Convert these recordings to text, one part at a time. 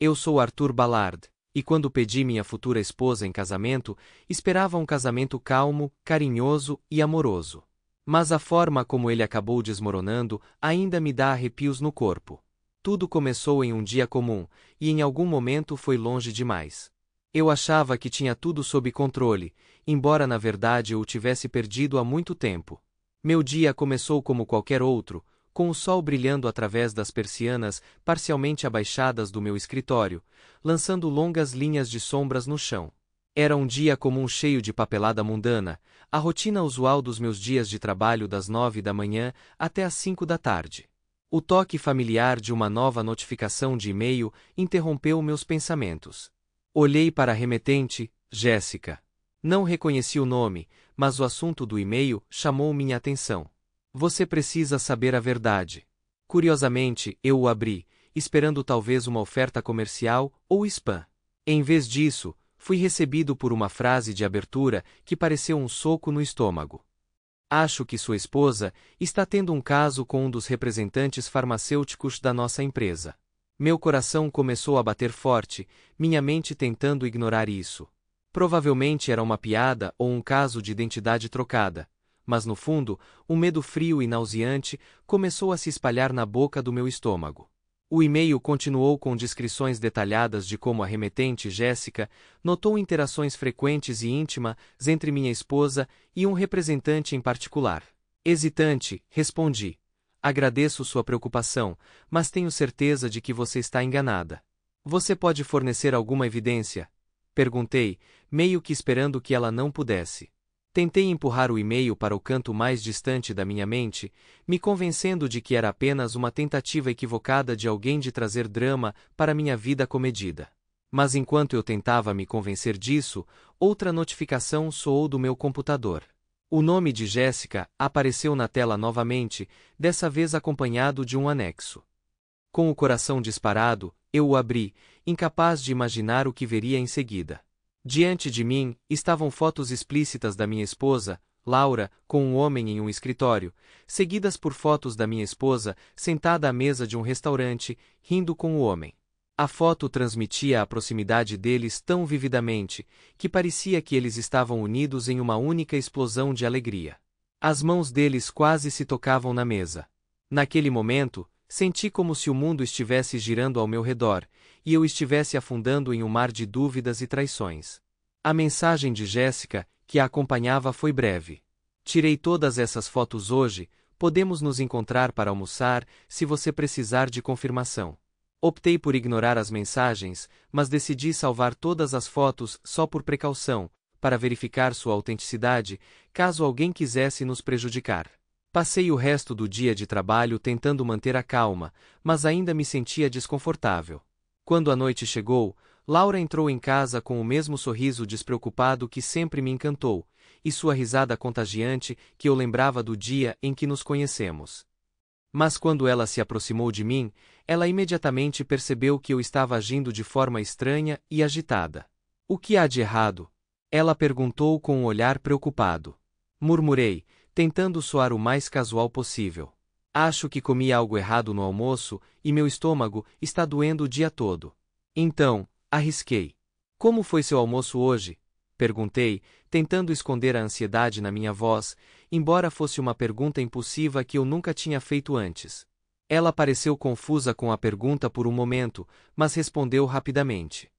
Eu sou Arthur Ballard, e quando pedi minha futura esposa em casamento, esperava um casamento calmo, carinhoso e amoroso. Mas a forma como ele acabou desmoronando ainda me dá arrepios no corpo. Tudo começou em um dia comum, e em algum momento foi longe demais. Eu achava que tinha tudo sob controle, embora na verdade eu o tivesse perdido há muito tempo. Meu dia começou como qualquer outro, com o sol brilhando através das persianas parcialmente abaixadas do meu escritório, lançando longas linhas de sombras no chão. Era um dia comum cheio de papelada mundana, a rotina usual dos meus dias de trabalho das 9 da manhã até às 5 da tarde. O toque familiar de uma nova notificação de e-mail interrompeu meus pensamentos. Olhei para a remetente, Jéssica. Não reconheci o nome, mas o assunto do e-mail chamou minha atenção. Você precisa saber a verdade. Curiosamente, eu o abri, esperando talvez uma oferta comercial ou spam. Em vez disso, fui recebido por uma frase de abertura que pareceu um soco no estômago. Acho que sua esposa está tendo um caso com um dos representantes farmacêuticos da nossa empresa. Meu coração começou a bater forte, minha mente tentando ignorar isso. Provavelmente era uma piada ou um caso de identidade trocada, mas no fundo, um medo frio e nauseante começou a se espalhar na boca do meu estômago. O e-mail continuou com descrições detalhadas de como a remetente Jéssica notou interações frequentes e íntimas entre minha esposa e um representante em particular. Hesitante, respondi. Agradeço sua preocupação, mas tenho certeza de que você está enganada. Você pode fornecer alguma evidência? Perguntei, meio que esperando que ela não pudesse. Tentei empurrar o e-mail para o canto mais distante da minha mente, me convencendo de que era apenas uma tentativa equivocada de alguém de trazer drama para minha vida comedida. Mas enquanto eu tentava me convencer disso, outra notificação soou do meu computador. O nome de Jéssica apareceu na tela novamente, dessa vez acompanhado de um anexo. Com o coração disparado, eu o abri, incapaz de imaginar o que veria em seguida. Diante de mim, estavam fotos explícitas da minha esposa, Laura, com um homem em um escritório, seguidas por fotos da minha esposa, sentada à mesa de um restaurante, rindo com o homem. A foto transmitia a proximidade deles tão vividamente, que parecia que eles estavam unidos em uma única explosão de alegria. As mãos deles quase se tocavam na mesa. Naquele momento, senti como se o mundo estivesse girando ao meu redor, e eu estivesse afundando em um mar de dúvidas e traições. A mensagem de Jéssica, que a acompanhava, foi breve. Tirei todas essas fotos hoje, podemos nos encontrar para almoçar, se você precisar de confirmação. Optei por ignorar as mensagens, mas decidi salvar todas as fotos só por precaução, para verificar sua autenticidade, caso alguém quisesse nos prejudicar. Passei o resto do dia de trabalho tentando manter a calma, mas ainda me sentia desconfortável. Quando a noite chegou, Laura entrou em casa com o mesmo sorriso despreocupado que sempre me encantou, e sua risada contagiante que eu lembrava do dia em que nos conhecemos. Mas quando ela se aproximou de mim, ela imediatamente percebeu que eu estava agindo de forma estranha e agitada. O que há de errado? Ela perguntou com um olhar preocupado. Murmurei, tentando soar o mais casual possível. Acho que comi algo errado no almoço e meu estômago está doendo o dia todo. Então, arrisquei. Como foi seu almoço hoje? Perguntei, tentando esconder a ansiedade na minha voz, embora fosse uma pergunta impulsiva que eu nunca tinha feito antes. Ela pareceu confusa com a pergunta por um momento, mas respondeu rapidamente.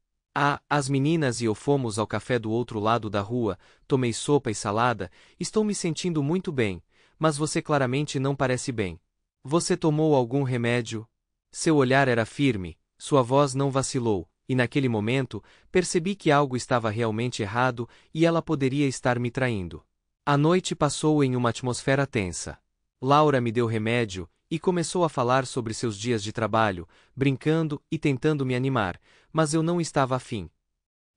As meninas e eu fomos ao café do outro lado da rua, tomei sopa e salada, estou me sentindo muito bem, mas você claramente não parece bem. Você tomou algum remédio? Seu olhar era firme, sua voz não vacilou, e naquele momento, percebi que algo estava realmente errado e ela poderia estar me traindo. A noite passou em uma atmosfera tensa. Laura me deu remédio e começou a falar sobre seus dias de trabalho, brincando e tentando me animar, mas eu não estava afim.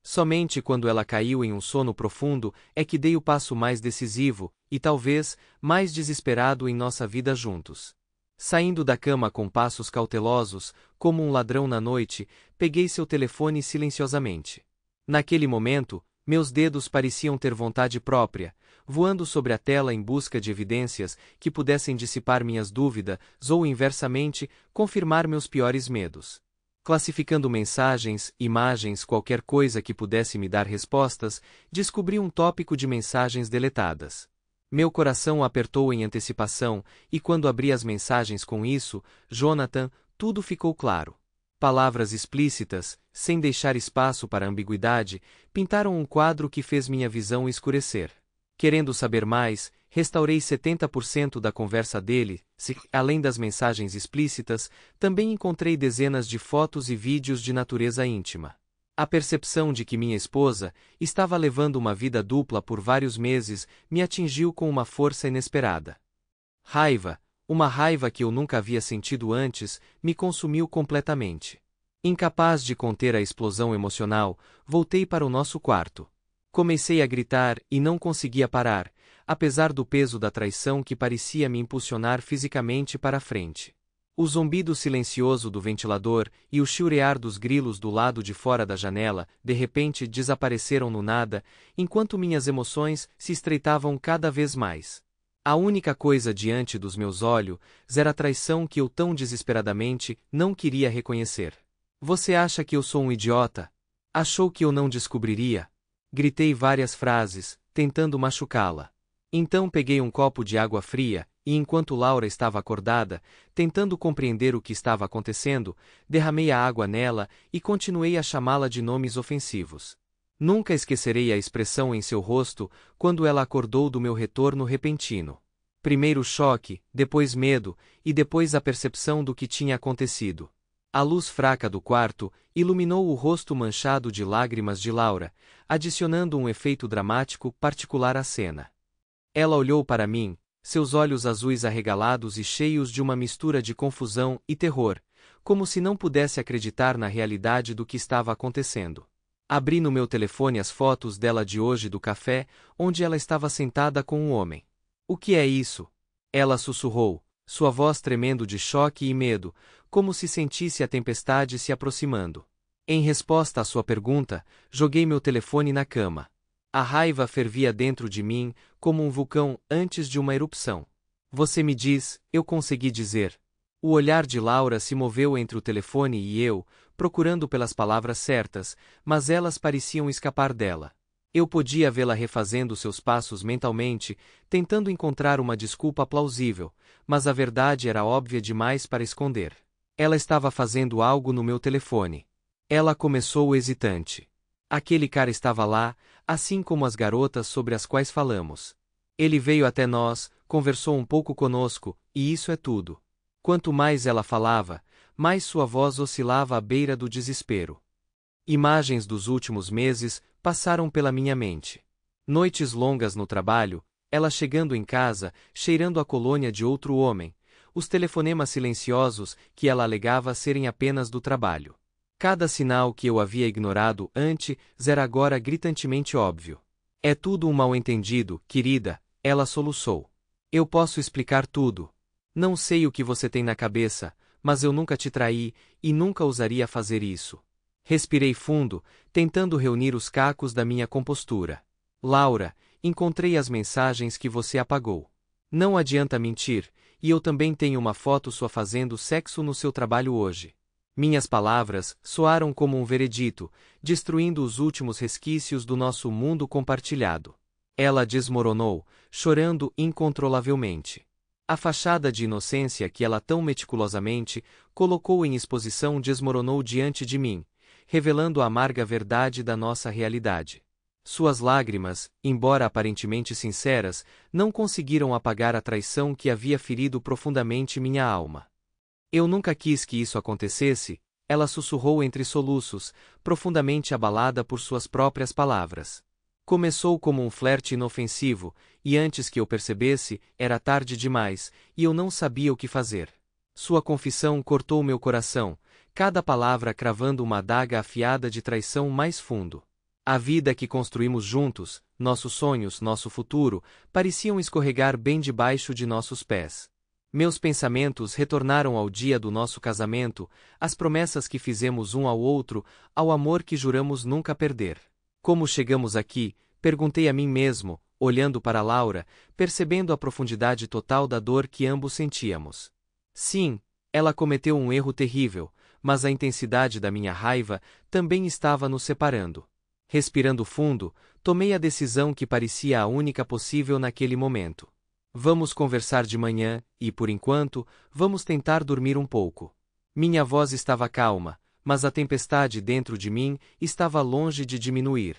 Somente quando ela caiu em um sono profundo é que dei o passo mais decisivo, e talvez, mais desesperado em nossa vida juntos. Saindo da cama com passos cautelosos, como um ladrão na noite, peguei seu telefone silenciosamente. Naquele momento, meus dedos pareciam ter vontade própria, voando sobre a tela em busca de evidências que pudessem dissipar minhas dúvidas ou, inversamente, confirmar meus piores medos. Classificando mensagens, imagens, qualquer coisa que pudesse me dar respostas, descobri um tópico de mensagens deletadas. Meu coração apertou em antecipação, e quando abri as mensagens com isso, Jonathan, tudo ficou claro. Palavras explícitas, sem deixar espaço para ambiguidade, pintaram um quadro que fez minha visão escurecer. Querendo saber mais, restaurei 70% da conversa dele, além das mensagens explícitas, também encontrei dezenas de fotos e vídeos de natureza íntima. A percepção de que minha esposa estava levando uma vida dupla por vários meses me atingiu com uma força inesperada. Raiva, uma raiva que eu nunca havia sentido antes, me consumiu completamente. Incapaz de conter a explosão emocional, voltei para o nosso quarto. Comecei a gritar e não conseguia parar, apesar do peso da traição que parecia me impulsionar fisicamente para a frente. O zumbido silencioso do ventilador e o chiurear dos grilos do lado de fora da janela, de repente desapareceram no nada, enquanto minhas emoções se estreitavam cada vez mais. A única coisa diante dos meus olhos era a traição que eu tão desesperadamente não queria reconhecer. Você acha que eu sou um idiota? Achou que eu não descobriria? Gritei várias frases, tentando machucá-la. Então peguei um copo de água fria, e enquanto Laura estava acordada, tentando compreender o que estava acontecendo, derramei a água nela e continuei a chamá-la de nomes ofensivos. Nunca esquecerei a expressão em seu rosto quando ela acordou do meu retorno repentino. Primeiro choque, depois medo, e depois a percepção do que tinha acontecido. A luz fraca do quarto iluminou o rosto manchado de lágrimas de Laura, adicionando um efeito dramático particular à cena. Ela olhou para mim, seus olhos azuis arregalados e cheios de uma mistura de confusão e terror, como se não pudesse acreditar na realidade do que estava acontecendo. Abri no meu telefone as fotos dela de hoje do café, onde ela estava sentada com um homem. O que é isso? Ela sussurrou, sua voz tremendo de choque e medo, como se sentisse a tempestade se aproximando. Em resposta à sua pergunta, joguei meu telefone na cama. A raiva fervia dentro de mim, como um vulcão antes de uma erupção. Você me diz, eu consegui dizer. O olhar de Laura se moveu entre o telefone e eu, procurando pelas palavras certas, mas elas pareciam escapar dela. Eu podia vê-la refazendo seus passos mentalmente, tentando encontrar uma desculpa plausível, mas a verdade era óbvia demais para esconder. Ela estava fazendo algo no meu telefone. Ela começou hesitante. Aquele cara estava lá, assim como as garotas sobre as quais falamos. Ele veio até nós, conversou um pouco conosco, e isso é tudo. Quanto mais ela falava, mais sua voz oscilava à beira do desespero. Imagens dos últimos meses passaram pela minha mente. Noites longas no trabalho, ela chegando em casa, cheirando a colônia de outro homem, os telefonemas silenciosos que ela alegava serem apenas do trabalho. Cada sinal que eu havia ignorado antes era agora gritantemente óbvio. É tudo um mal-entendido, querida, ela soluçou. Eu posso explicar tudo. Não sei o que você tem na cabeça, mas eu nunca te traí e nunca ousaria fazer isso. Respirei fundo, tentando reunir os cacos da minha compostura. Laura, encontrei as mensagens que você apagou. Não adianta mentir, e eu também tenho uma foto sua fazendo sexo no seu trabalho hoje. Minhas palavras soaram como um veredito, destruindo os últimos resquícios do nosso mundo compartilhado. Ela desmoronou, chorando incontrolavelmente. A fachada de inocência que ela tão meticulosamente colocou em exposição desmoronou diante de mim, revelando a amarga verdade da nossa realidade. Suas lágrimas, embora aparentemente sinceras, não conseguiram apagar a traição que havia ferido profundamente minha alma. Eu nunca quis que isso acontecesse, ela sussurrou entre soluços, profundamente abalada por suas próprias palavras. Começou como um flerte inofensivo, e antes que eu percebesse, era tarde demais, e eu não sabia o que fazer. Sua confissão cortou meu coração, cada palavra cravando uma adaga afiada de traição mais fundo. A vida que construímos juntos, nossos sonhos, nosso futuro, pareciam escorregar bem debaixo de nossos pés. Meus pensamentos retornaram ao dia do nosso casamento, às promessas que fizemos um ao outro, ao amor que juramos nunca perder. Como chegamos aqui? Perguntei a mim mesmo, olhando para Laura, percebendo a profundidade total da dor que ambos sentíamos. Sim, ela cometeu um erro terrível, mas a intensidade da minha raiva também estava nos separando. Respirando fundo, tomei a decisão que parecia a única possível naquele momento. Vamos conversar de manhã e, por enquanto, vamos tentar dormir um pouco. Minha voz estava calma, mas a tempestade dentro de mim estava longe de diminuir.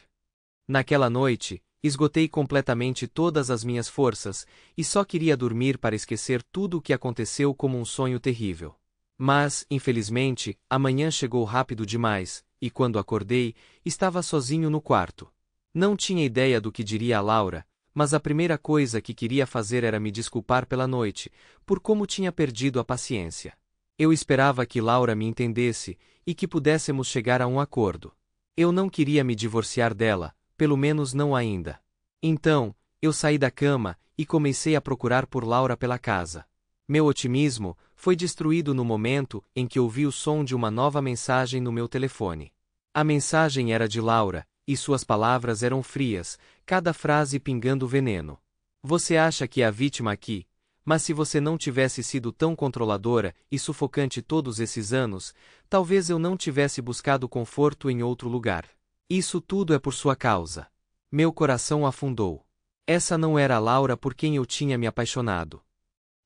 Naquela noite, esgotei completamente todas as minhas forças e só queria dormir para esquecer tudo o que aconteceu como um sonho terrível. Mas, infelizmente, a manhã chegou rápido demais, e quando acordei, estava sozinho no quarto. Não tinha ideia do que diria a Laura, mas a primeira coisa que queria fazer era me desculpar pela noite, por como tinha perdido a paciência. Eu esperava que Laura me entendesse e que pudéssemos chegar a um acordo. Eu não queria me divorciar dela, pelo menos não ainda. Então, eu saí da cama e comecei a procurar por Laura pela casa. Meu otimismo foi destruído no momento em que ouvi o som de uma nova mensagem no meu telefone. A mensagem era de Laura, e suas palavras eram frias, cada frase pingando veneno. Você acha que é a vítima aqui, mas se você não tivesse sido tão controladora e sufocante todos esses anos, talvez eu não tivesse buscado conforto em outro lugar. Isso tudo é por sua causa. Meu coração afundou. Essa não era a Laura por quem eu tinha me apaixonado.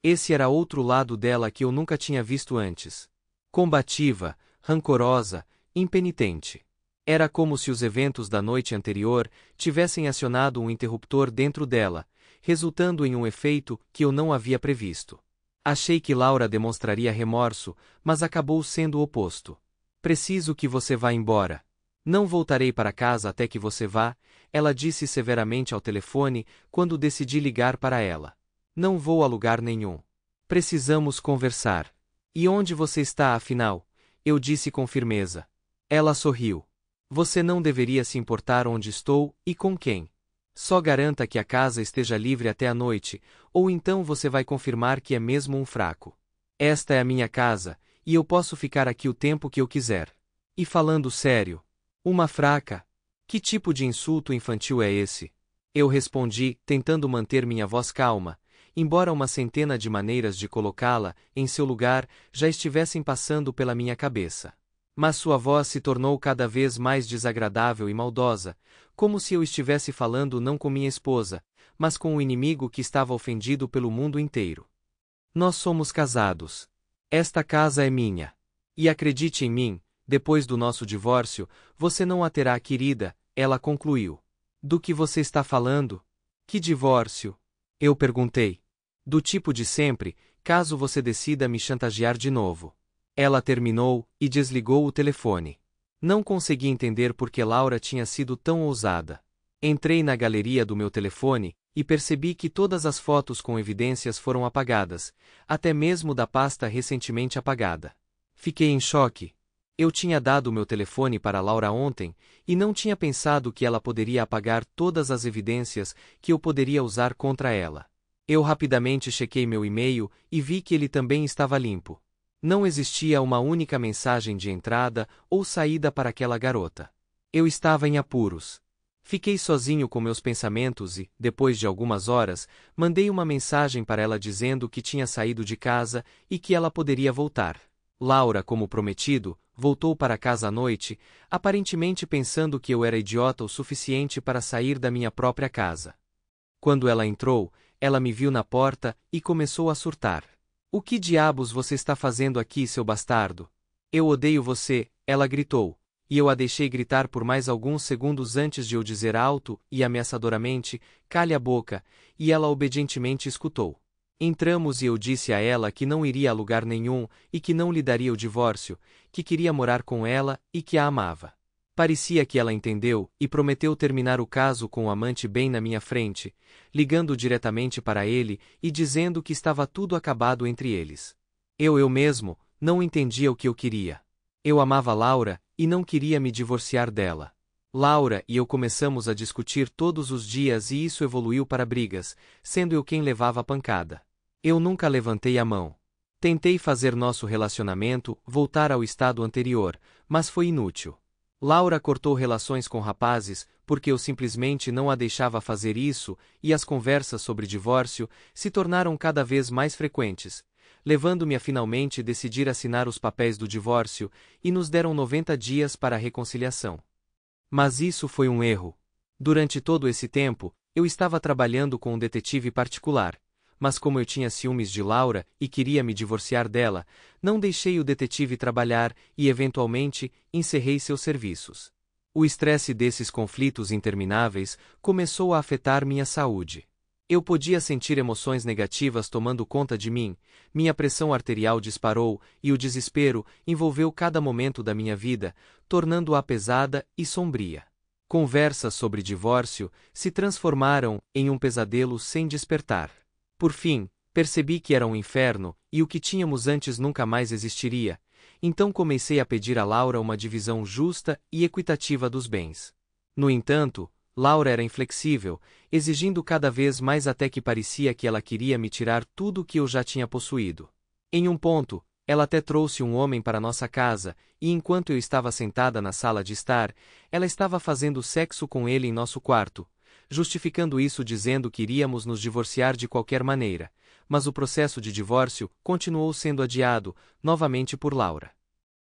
Esse era outro lado dela que eu nunca tinha visto antes. Combativa, rancorosa, impenitente. Era como se os eventos da noite anterior tivessem acionado um interruptor dentro dela, resultando em um efeito que eu não havia previsto. Achei que Laura demonstraria remorso, mas acabou sendo o oposto. Preciso que você vá embora. Não voltarei para casa até que você vá, ela disse severamente ao telefone quando decidi ligar para ela. Não vou a lugar nenhum. Precisamos conversar. E onde você está, afinal? Eu disse com firmeza. Ela sorriu. Você não deveria se importar onde estou e com quem. Só garanta que a casa esteja livre até a noite, ou então você vai confirmar que é mesmo um fraco. Esta é a minha casa, e eu posso ficar aqui o tempo que eu quiser. E falando sério, uma fraca? Que tipo de insulto infantil é esse? Eu respondi, tentando manter minha voz calma, embora uma centena de maneiras de colocá-la em seu lugar já estivessem passando pela minha cabeça. Mas sua voz se tornou cada vez mais desagradável e maldosa, como se eu estivesse falando não com minha esposa, mas com o inimigo que estava ofendido pelo mundo inteiro. Nós somos casados. Esta casa é minha. E acredite em mim, depois do nosso divórcio, você não a terá, querida, ela concluiu. Do que você está falando? Que divórcio? Eu perguntei. Do tipo de sempre, caso você decida me chantagear de novo. Ela terminou e desligou o telefone. Não consegui entender por que Laura tinha sido tão ousada. Entrei na galeria do meu telefone e percebi que todas as fotos com evidências foram apagadas, até mesmo da pasta recentemente apagada. Fiquei em choque. Eu tinha dado meu telefone para Laura ontem e não tinha pensado que ela poderia apagar todas as evidências que eu poderia usar contra ela. Eu rapidamente chequei meu e-mail e vi que ele também estava limpo. Não existia uma única mensagem de entrada ou saída para aquela garota. Eu estava em apuros. Fiquei sozinho com meus pensamentos e, depois de algumas horas, mandei uma mensagem para ela dizendo que tinha saído de casa e que ela poderia voltar. Laura, como prometido, voltou para casa à noite, aparentemente pensando que eu era idiota o suficiente para sair da minha própria casa. Quando ela entrou, ela me viu na porta e começou a surtar. O que diabos você está fazendo aqui, seu bastardo? Eu odeio você, ela gritou, e eu a deixei gritar por mais alguns segundos antes de eu dizer alto e ameaçadoramente, cale a boca, e ela obedientemente escutou. Entramos e eu disse a ela que não iria a lugar nenhum e que não lhe daria o divórcio, que queria morar com ela e que a amava. Parecia que ela entendeu e prometeu terminar o caso com o amante bem na minha frente, ligando diretamente para ele e dizendo que estava tudo acabado entre eles. Eu mesmo, não entendia o que eu queria. Eu amava Laura e não queria me divorciar dela. Laura e eu começamos a discutir todos os dias e isso evoluiu para brigas, sendo eu quem levava a pancada. Eu nunca levantei a mão. Tentei fazer nosso relacionamento voltar ao estado anterior, mas foi inútil. Laura cortou relações com rapazes porque eu simplesmente não a deixava fazer isso e as conversas sobre divórcio se tornaram cada vez mais frequentes, levando-me a finalmente decidir assinar os papéis do divórcio, e nos deram 90 dias para a reconciliação. Mas isso foi um erro. Durante todo esse tempo, eu estava trabalhando com um detetive particular, mas como eu tinha ciúmes de Laura e queria me divorciar dela, não deixei o detetive trabalhar e, eventualmente, encerrei seus serviços. O estresse desses conflitos intermináveis começou a afetar minha saúde. Eu podia sentir emoções negativas tomando conta de mim, minha pressão arterial disparou e o desespero envolveu cada momento da minha vida, tornando-a pesada e sombria. Conversas sobre divórcio se transformaram em um pesadelo sem despertar. Por fim, percebi que era um inferno e o que tínhamos antes nunca mais existiria, então comecei a pedir a Laura uma divisão justa e equitativa dos bens. No entanto, Laura era inflexível, exigindo cada vez mais até que parecia que ela queria me tirar tudo o que eu já tinha possuído. Em um ponto, ela até trouxe um homem para nossa casa, e enquanto eu estava sentada na sala de estar, ela estava fazendo sexo com ele em nosso quarto, justificando isso dizendo que iríamos nos divorciar de qualquer maneira, mas o processo de divórcio continuou sendo adiado, novamente por Laura.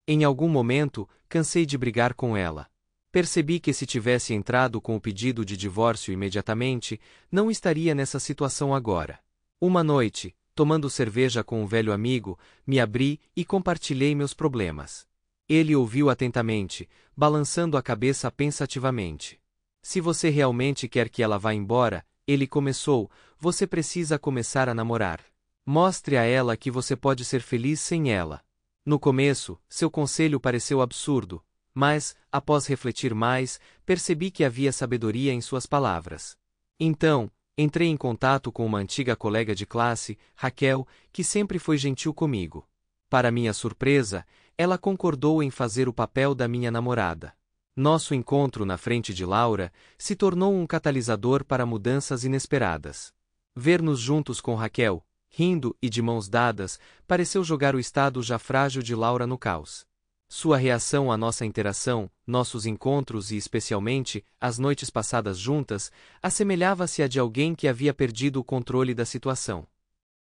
Em algum momento, cansei de brigar com ela. Percebi que se tivesse entrado com o pedido de divórcio imediatamente, não estaria nessa situação agora. Uma noite, tomando cerveja com um velho amigo, me abri e compartilhei meus problemas. Ele ouviu atentamente, balançando a cabeça pensativamente. Se você realmente quer que ela vá embora, ele começou, você precisa começar a namorar. Mostre a ela que você pode ser feliz sem ela. No começo, seu conselho pareceu absurdo, mas, após refletir mais, percebi que havia sabedoria em suas palavras. Então, entrei em contato com uma antiga colega de classe, Raquel, que sempre foi gentil comigo. Para minha surpresa, ela concordou em fazer o papel da minha namorada. Nosso encontro na frente de Laura se tornou um catalisador para mudanças inesperadas. Ver-nos juntos com Raquel, rindo e de mãos dadas, pareceu jogar o estado já frágil de Laura no caos. Sua reação à nossa interação, nossos encontros e especialmente as noites passadas juntas, assemelhava-se à de alguém que havia perdido o controle da situação.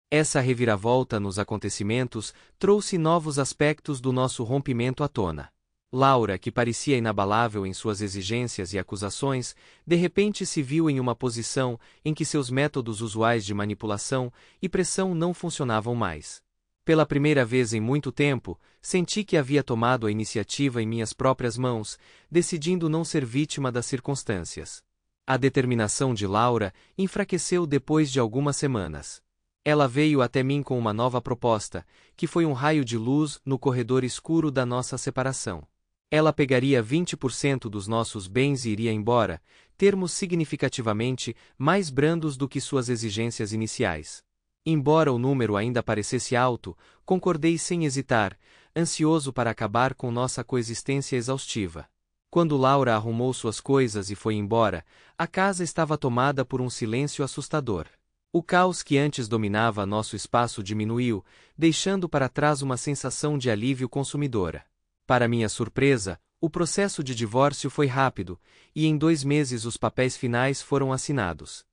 Essa reviravolta nos acontecimentos trouxe novos aspectos do nosso rompimento à tona. Laura, que parecia inabalável em suas exigências e acusações, de repente se viu em uma posição em que seus métodos usuais de manipulação e pressão não funcionavam mais. Pela primeira vez em muito tempo, senti que havia tomado a iniciativa em minhas próprias mãos, decidindo não ser vítima das circunstâncias. A determinação de Laura enfraqueceu depois de algumas semanas. Ela veio até mim com uma nova proposta, que foi um raio de luz no corredor escuro da nossa separação. Ela pegaria 20% dos nossos bens e iria embora, termos significativamente mais brandos do que suas exigências iniciais. Embora o número ainda parecesse alto, concordei sem hesitar, ansioso para acabar com nossa coexistência exaustiva. Quando Laura arrumou suas coisas e foi embora, a casa estava tomada por um silêncio assustador. O caos que antes dominava nosso espaço diminuiu, deixando para trás uma sensação de alívio consumidora. Para minha surpresa, o processo de divórcio foi rápido, e em 2 meses os papéis finais foram assinados.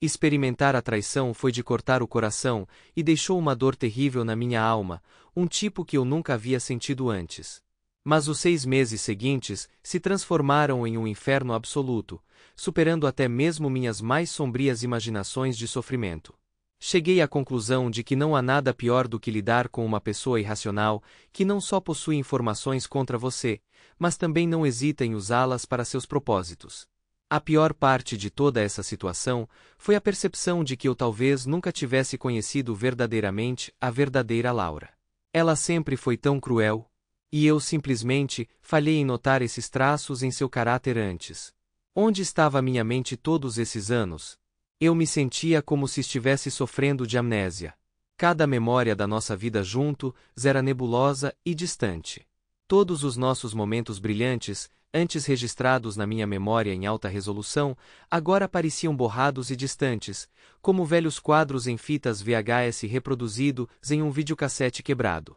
Experimentar a traição foi de cortar o coração e deixou uma dor terrível na minha alma, um tipo que eu nunca havia sentido antes. Mas os 6 meses seguintes se transformaram em um inferno absoluto, superando até mesmo minhas mais sombrias imaginações de sofrimento. Cheguei à conclusão de que não há nada pior do que lidar com uma pessoa irracional que não só possui informações contra você, mas também não hesita em usá-las para seus propósitos. A pior parte de toda essa situação foi a percepção de que eu talvez nunca tivesse conhecido verdadeiramente a verdadeira Laura. Ela sempre foi tão cruel, e eu simplesmente falhei em notar esses traços em seu caráter antes. Onde estava minha mente todos esses anos? Eu me sentia como se estivesse sofrendo de amnésia. Cada memória da nossa vida juntos era nebulosa e distante. Todos os nossos momentos brilhantes, antes registrados na minha memória em alta resolução, agora pareciam borrados e distantes, como velhos quadros em fitas VHS reproduzidos em um videocassete quebrado.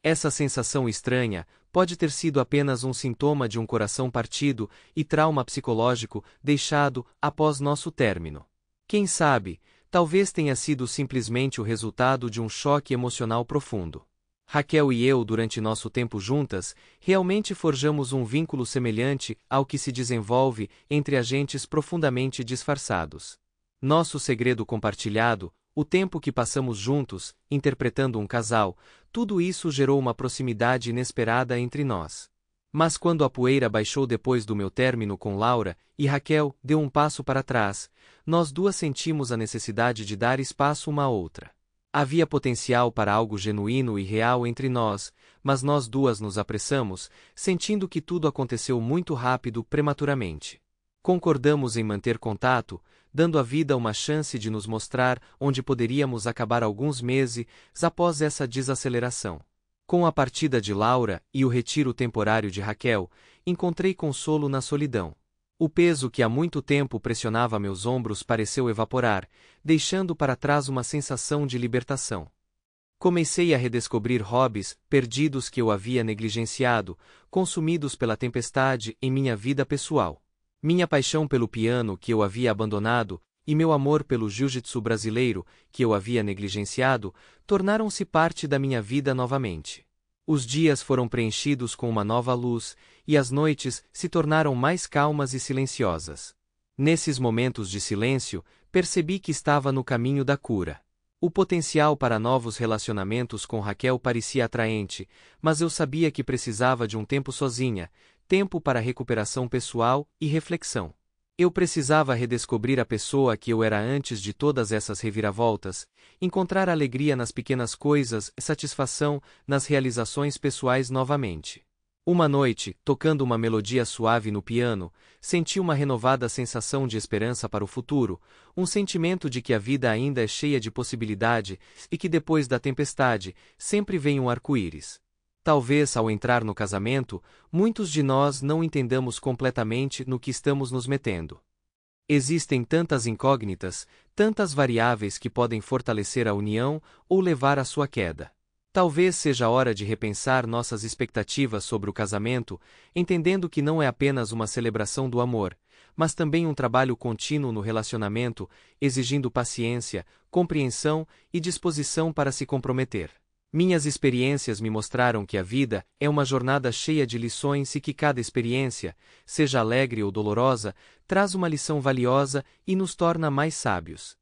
Essa sensação estranha pode ter sido apenas um sintoma de um coração partido e trauma psicológico deixado após nosso término. Quem sabe, Talvez tenha sido simplesmente o resultado de um choque emocional profundo. Raquel e eu, durante nosso tempo juntas, realmente forjamos um vínculo semelhante ao que se desenvolve entre agentes profundamente disfarçados. Nosso segredo compartilhado, o tempo que passamos juntos, interpretando um casal, tudo isso gerou uma proximidade inesperada entre nós. Mas quando a poeira baixou depois do meu término com Laura, e Raquel deu um passo para trás, nós duas sentimos a necessidade de dar espaço uma à outra. Havia potencial para algo genuíno e real entre nós, mas nós duas nos apressamos, sentindo que tudo aconteceu muito rápido, prematuramente. Concordamos em manter contato, dando à vida uma chance de nos mostrar onde poderíamos acabar alguns meses após essa desaceleração. Com a partida de Laura e o retiro temporário de Raquel, encontrei consolo na solidão. O peso que há muito tempo pressionava meus ombros pareceu evaporar, deixando para trás uma sensação de libertação. Comecei a redescobrir hobbies perdidos que eu havia negligenciado, consumidos pela tempestade em minha vida pessoal. Minha paixão pelo piano que eu havia abandonado, e meu amor pelo jiu-jitsu brasileiro, que eu havia negligenciado, tornaram-se parte da minha vida novamente. Os dias foram preenchidos com uma nova luz, e as noites se tornaram mais calmas e silenciosas. Nesses momentos de silêncio, percebi que estava no caminho da cura. O potencial para novos relacionamentos com Raquel parecia atraente, mas eu sabia que precisava de um tempo sozinha, tempo para recuperação pessoal e reflexão. Eu precisava redescobrir a pessoa que eu era antes de todas essas reviravoltas, encontrar alegria nas pequenas coisas e satisfação nas realizações pessoais novamente. Uma noite, tocando uma melodia suave no piano, senti uma renovada sensação de esperança para o futuro, um sentimento de que a vida ainda é cheia de possibilidade e que depois da tempestade sempre vem um arco-íris. Talvez, ao entrar no casamento, muitos de nós não entendamos completamente no que estamos nos metendo. Existem tantas incógnitas, tantas variáveis que podem fortalecer a união ou levar à sua queda. Talvez seja hora de repensar nossas expectativas sobre o casamento, entendendo que não é apenas uma celebração do amor, mas também um trabalho contínuo no relacionamento, exigindo paciência, compreensão e disposição para se comprometer. Minhas experiências me mostraram que a vida é uma jornada cheia de lições e que cada experiência, seja alegre ou dolorosa, traz uma lição valiosa e nos torna mais sábios.